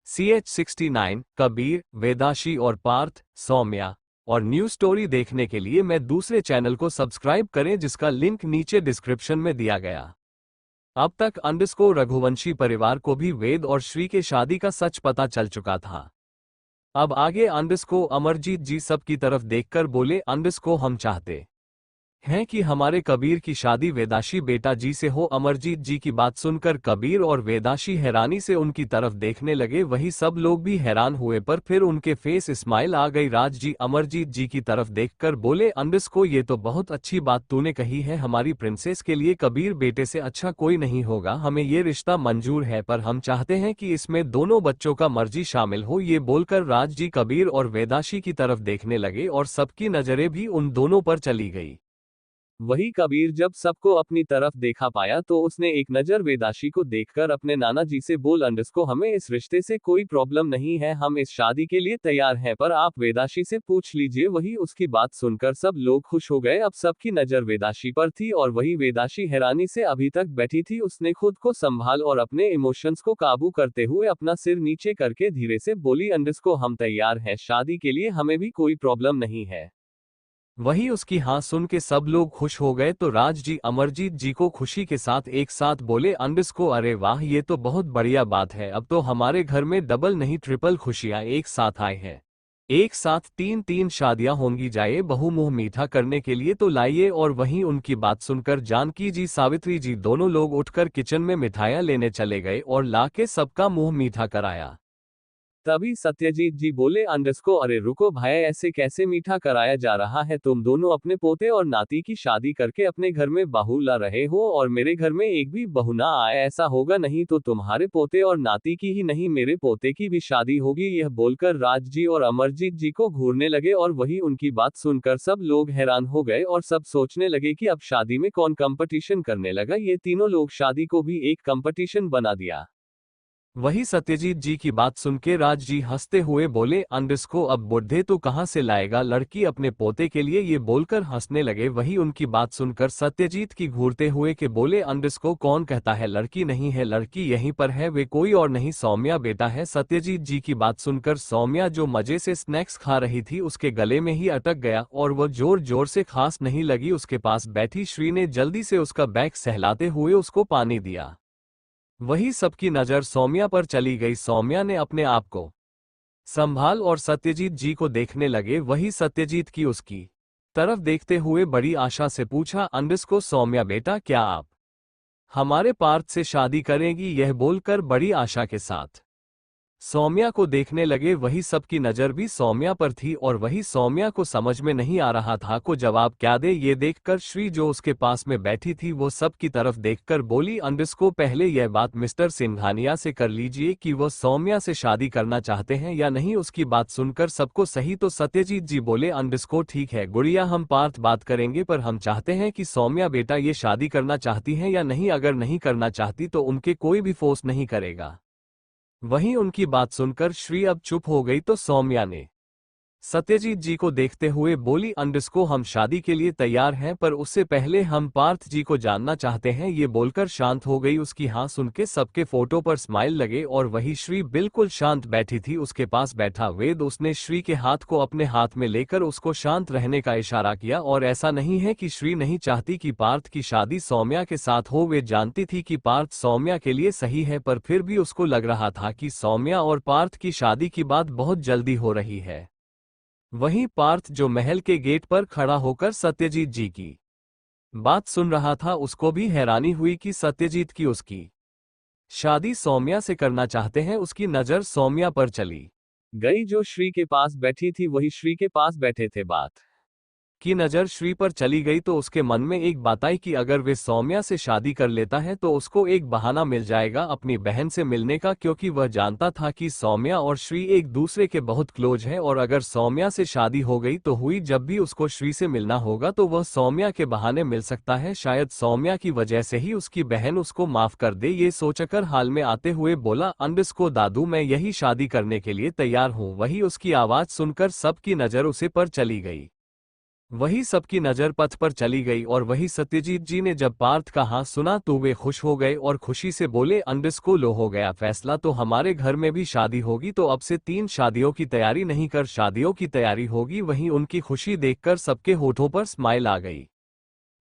CH69, Kabir, वेदाशी और पार्थ, सौम्या और new story देखने के लिए मैं दूसरे चैनल को सब्सक्राइब करें जिसका लिंक नीचे डिस्क्रिप्शन में दिया गया। अब तक रघुवंशी परिवार को भी वेद और श्री के शादी का सच पता चल चुका था। अब आगे अमरजीत जी सब की तरफ देखकर बोले, हम चाहते हैं कि हमारे कबीर की शादी वेदाशी बेटा जी से हो। अमरजीत जी की बात सुनकर कबीर और वेदाशी हैरानी से उनकी तरफ देखने लगे। वही सब लोग भी हैरान हुए, पर फिर उनके फेस स्माइल आ गई। राज जी अमरजीत जी की तरफ देखकर बोले, ये तो बहुत अच्छी बात तूने कही है। हमारी प्रिंसेस के लिए कबीर बेटे से अच्छा कोई नहीं होगा। हमें ये रिश्ता मंजूर है, पर हम चाहते हैं कि इसमें दोनों बच्चों का मर्जी शामिल हो। ये बोलकर राज जी कबीर और वेदाशी की तरफ देखने लगे और सबकी नजरें भी उन दोनों पर चली गई। वही कबीर जब सबको अपनी तरफ देखा पाया तो उसने एक नजर वेदाशी को देखकर अपने नाना जी से बोल, हमें इस रिश्ते से कोई प्रॉब्लम नहीं है, हम इस शादी के लिए तैयार हैं, पर आप वेदाशी से पूछ लीजिए। वही उसकी बात सुनकर सब लोग खुश हो गए। अब सबकी नजर वेदाशी पर थी और वही वेदाशी हैरानी से अभी तक बैठी थी। उसने खुद को संभाल और अपने इमोशंस को काबू करते हुए अपना सिर नीचे करके धीरे से बोली, हम तैयार हैं शादी के लिए, हमें भी कोई प्रॉब्लम नहीं है। वही उसकी हाँ सुन के सब लोग खुश हो गए तो राज जी अमरजीत जी को खुशी के साथ एक साथ बोले, अरे वाह, ये तो बहुत बढ़िया बात है। अब तो हमारे घर में डबल नहीं ट्रिपल खुशियां एक साथ आए हैं। एक साथ तीन तीन शादियां होंगी। जाए बहू मुंह मीठा करने के लिए तो लाइए। और वहीं उनकी बात सुनकर जानकी जी सावित्री जी दोनों लोग उठकर किचन में मिठाइयां लेने चले गए और लाके सबका मुंह मीठा कराया। तभी सत्यजीत जी बोले, अरे रुको भाई, ऐसे कैसे मीठा कराया जा रहा है? तुम दोनों अपने पोते और नाती की शादी करके अपने घर में बहू ला रहे हो और मेरे घर में एक भी बहू ना आए। ऐसा होगा नहीं तो तुम्हारे पोते और नाती की ही नहीं, मेरे पोते की भी शादी होगी। यह बोलकर राज जी और अमरजीत जी को घूरने लगे और वही उनकी बात सुनकर सब लोग हैरान हो गए और सब सोचने लगे कि अब शादी में कौन कंपटीशन करने लगा। ये तीनों लोग शादी को भी एक कंपटीशन बना दिया। वही सत्यजीत जी की बात सुन के राज जी हंसते हुए बोले, अब बुढ़े तो कहाँ से लाएगा लड़की अपने पोते के लिए? ये बोलकर हंसने लगे। वही उनकी बात सुनकर सत्यजीत की घूरते हुए के बोले, कौन कहता है लड़की नहीं है? लड़की यहीं पर है, वे कोई और नहीं सौम्या बेटा है। सत्यजीत जी की बात सुनकर सौम्या जो मजे से स्नैक्स खा रही थी उसके गले में ही अटक गया और वह जोर जोर से खांस नहीं लगी। उसके पास बैठी श्री ने जल्दी से उसका बैग सहलाते हुए उसको पानी दिया। वही सबकी नजर सौम्या पर चली गई। सौम्या ने अपने आप को संभाल और सत्यजीत जी को देखने लगे। वही सत्यजीत की उसकी तरफ देखते हुए बड़ी आशा से पूछा, सौम्या बेटा, क्या आप हमारे पार्थ से शादी करेंगी? यह बोलकर बड़ी आशा के साथ सौम्या को देखने लगे। वही सबकी नजर भी सौम्या पर थी और वही सौम्या को समझ में नहीं आ रहा था को जवाब क्या दे। ये देखकर श्री जो उसके पास में बैठी थी वो सब की तरफ देखकर बोली, पहले यह बात मिस्टर सिंघानिया से कर लीजिए कि वो सौम्या से शादी करना चाहते हैं या नहीं। उसकी बात सुनकर सबको सही तो सत्यजीत जी बोले, ठीक है गुड़िया, हम पार्थ बात करेंगे, पर हम चाहते हैं कि सौम्या बेटा ये शादी करना चाहती हैं या नहीं। अगर नहीं करना चाहती तो उनके कोई भी फोर्स नहीं करेगा। वहीं उनकी बात सुनकर श्री अब चुप हो गई तो सौम्या ने सत्यजीत जी को देखते हुए बोली, हम शादी के लिए तैयार हैं, पर उससे पहले हम पार्थ जी को जानना चाहते हैं। ये बोलकर शांत हो गई। उसकी हाँ सुन के सबके फोटो पर स्माइल लगे और वही श्री बिल्कुल शांत बैठी थी। उसके पास बैठा वेद उसने श्री के हाथ को अपने हाथ में लेकर उसको शांत रहने का इशारा किया। और ऐसा नहीं है कि श्री नहीं चाहती कि पार्थ की शादी सौम्या के साथ हो। वे जानती थी कि पार्थ सौम्या के लिए सही है, पर फिर भी उसको लग रहा था कि सौम्या और पार्थ की शादी की बात बहुत जल्दी हो रही है। वहीं पार्थ जो महल के गेट पर खड़ा होकर सत्यजीत जी की बात सुन रहा था उसको भी हैरानी हुई कि सत्यजीत की उसकी शादी सौम्या से करना चाहते हैं। उसकी नजर सौम्या पर चली गई जो श्री के पास बैठी थी। वही श्री के पास बैठे थे बात की नजर श्री पर चली गई तो उसके मन में एक बात आई कि अगर वे सौम्या से शादी कर लेता है तो उसको एक बहाना मिल जाएगा अपनी बहन से मिलने का, क्योंकि वह जानता था कि सौम्या और श्री एक दूसरे के बहुत क्लोज हैं और अगर सौम्या से शादी हो गई तो हुई, जब भी उसको श्री से मिलना होगा तो वह सौम्या के बहाने मिल सकता है। शायद सौम्या की वजह से ही उसकी बहन उसको माफ कर दे। ये सोचकर हाल में आते हुए बोला, दादू, मैं यही शादी करने के लिए तैयार हूँ। वही उसकी आवाज सुनकर सबकी नजर उसे पर चली गई। वही सबकी नजर पथ पर चली गई और वही सत्यजीत जी ने जब पार्थ का हाँ सुना तो वे खुश हो गए और खुशी से बोले अंडस्को लो हो गया फैसला, तो हमारे घर में भी शादी होगी, तो अब से 3 शादियों की तैयारी नहीं कर शादियों की तैयारी होगी। वहीं उनकी खुशी देखकर सबके होठों पर स्माइल आ गई।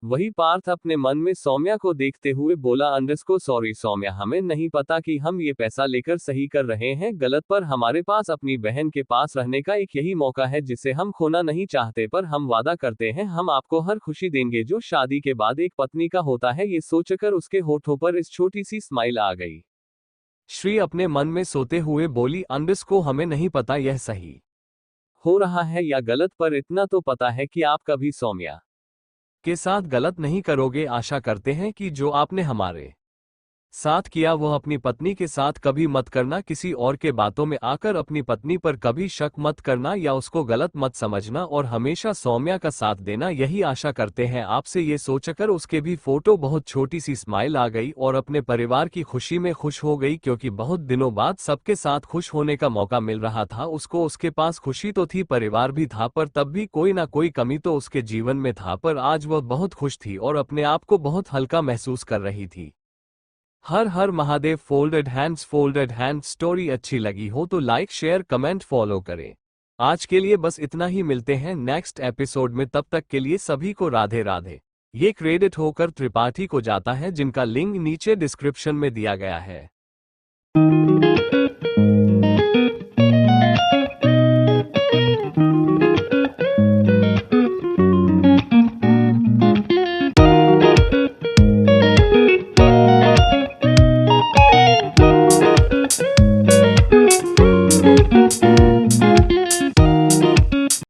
वही पार्थ अपने मन में सौम्या को देखते हुए बोला अंडस्को सॉरी सौम्या, हमें नहीं पता कि हम ये पैसा लेकर सही कर रहे हैं गलत, पर हमारे पास अपनी बहन के पास रहने का एक यही मौका है जिसे हम खोना नहीं चाहते, पर हम वादा करते हैं हम आपको हर खुशी देंगे जो शादी के बाद एक पत्नी का होता है। ये सोचकर उसके होठों पर इस छोटी सी स्माइल आ गई। श्री अपने मन में सोते हुए बोली अंडस्को हमें नहीं पता यह सही हो रहा है या गलत, पर इतना तो पता है कि आप कभी सौम्या के साथ गलत नहीं करोगे। आशा करते हैं कि जो आपने हमारे साथ किया वह अपनी पत्नी के साथ कभी मत करना, किसी और के बातों में आकर अपनी पत्नी पर कभी शक मत करना या उसको गलत मत समझना और हमेशा सौम्या का साथ देना, यही आशा करते हैं आपसे। ये सोचकर उसके भी फोटो बहुत छोटी सी स्माइल आ गई और अपने परिवार की खुशी में खुश हो गई, क्योंकि बहुत दिनों बाद सबके साथ खुश होने का मौका मिल रहा था उसको। उसके पास खुशी तो थी, परिवार भी था, पर तब भी कोई ना कोई कमी तो उसके जीवन में था, पर आज वह बहुत खुश थी और अपने आप को बहुत हल्का महसूस कर रही थी। हर हर महादेव। फोल्डेड हैंड्स स्टोरी अच्छी लगी हो तो लाइक शेयर कमेंट फॉलो करें। आज के लिए बस इतना ही, मिलते हैं नेक्स्ट एपिसोड में, तब तक के लिए सभी को राधे राधे। ये क्रेडिट होकर त्रिपाठी को जाता है जिनका लिंक नीचे डिस्क्रिप्शन में दिया गया है।